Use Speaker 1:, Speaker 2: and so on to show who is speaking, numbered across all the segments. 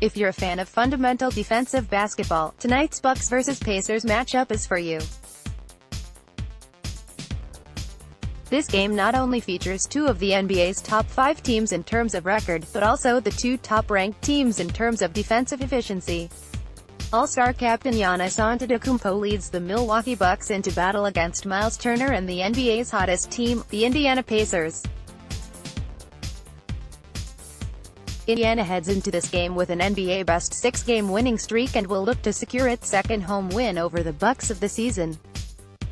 Speaker 1: If you're a fan of fundamental defensive basketball, tonight's Bucks vs Pacers matchup is for you. This game not only features two of the NBA's top 5 teams in terms of record, but also the two top-ranked teams in terms of defensive efficiency. All-star captain Giannis Antetokounmpo leads the Milwaukee Bucks into battle against Myles Turner and the NBA's hottest team, the Indiana Pacers. Indiana heads into this game with an NBA best 6-game winning streak and will look to secure its second home win over the Bucks of the season.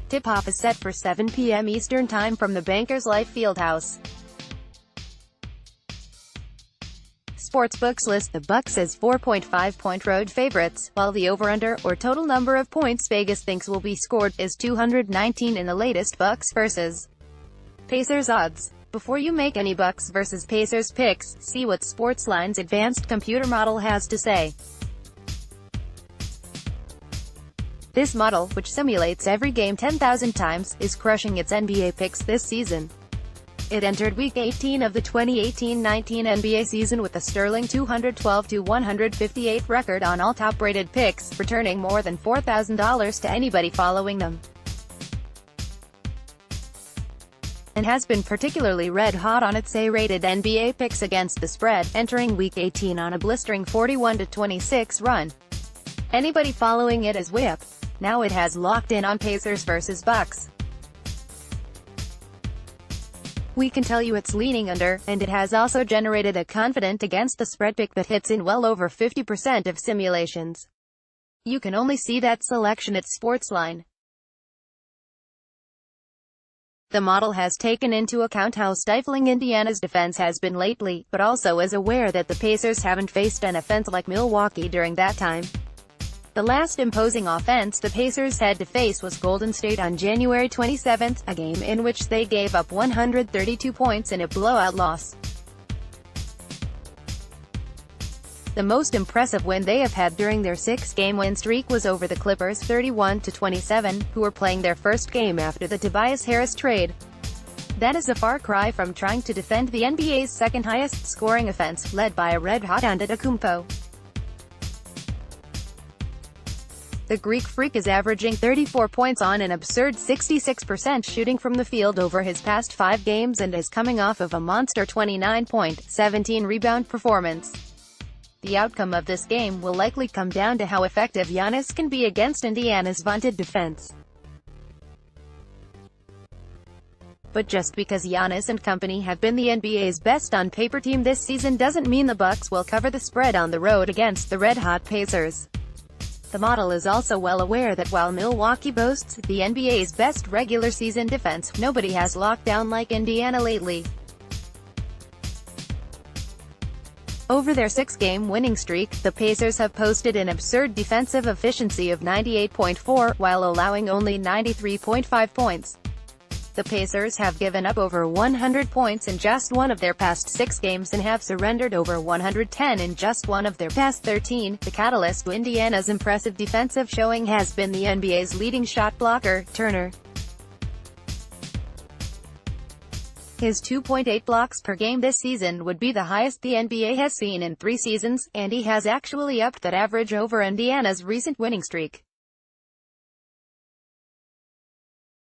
Speaker 1: Tip-off is set for 7 p.m. Eastern Time from the Bankers Life Fieldhouse. Sportsbooks list the Bucks as 4.5-point road favorites, while the over-under, or total number of points Vegas thinks will be scored, is 219 in the latest Bucks vs. Pacers odds. Before you make any Bucks vs Pacers picks, see what Sportsline's advanced computer model has to say. This model, which simulates every game 10,000 times, is crushing its NBA picks this season. It entered Week 18 of the 2018-19 NBA season with a sterling 212-158 record on all top-rated picks, returning more than $4,000 to anybody following them. And has been particularly red-hot on its A-rated NBA picks against the spread, entering Week 18 on a blistering 41-26 run. Anybody following it is whip. Now it has locked in on Pacers vs Bucks. We can tell you it's leaning under, and it has also generated a confident against the spread pick that hits in well over 50% of simulations. You can only see that selection at Sportsline. The model has taken into account how stifling Indiana's defense has been lately, but also is aware that the Pacers haven't faced an offense like Milwaukee during that time. The last imposing offense the Pacers had to face was Golden State on January 27, a game in which they gave up 132 points in a blowout loss. The most impressive win they have had during their 6-game win streak was over the Clippers 31-27, who were playing their first game after the Tobias Harris trade. That is a far cry from trying to defend the NBA's second-highest scoring offense, led by a red-hot Antetokounmpo. The Greek Freak is averaging 34 points on an absurd 66% shooting from the field over his past 5 games and is coming off of a monster 29-point, 17-rebound performance. The outcome of this game will likely come down to how effective Giannis can be against Indiana's vaunted defense. But just because Giannis and company have been the NBA's best on-paper team this season doesn't mean the Bucks will cover the spread on the road against the red-hot Pacers. The model is also well aware that while Milwaukee boasts the NBA's best regular season defense, nobody has locked down like Indiana lately. Over their 6-game winning streak, the Pacers have posted an absurd defensive efficiency of 98.4, while allowing only 93.5 points. The Pacers have given up over 100 points in just one of their past 6 games and have surrendered over 110 in just one of their past 13. The catalyst to Indiana's impressive defensive showing has been the NBA's leading shot blocker, Turner. His 2.8 blocks per game this season would be the highest the NBA has seen in 3 seasons, and he has actually upped that average over Indiana's recent winning streak.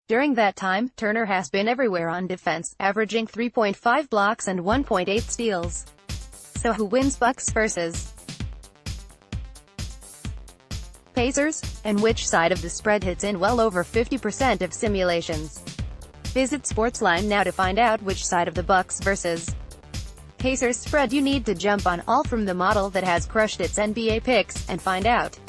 Speaker 1: During that time, Turner has been everywhere on defense, averaging 3.5 blocks and 1.8 steals. So who wins Bucks vs Pacers? And which side of the spread hits in well over 50% of simulations? Visit Sportsline now to find out which side of the Bucks vs Pacers spread you need to jump on, all from the model that has crushed its NBA picks, and find out.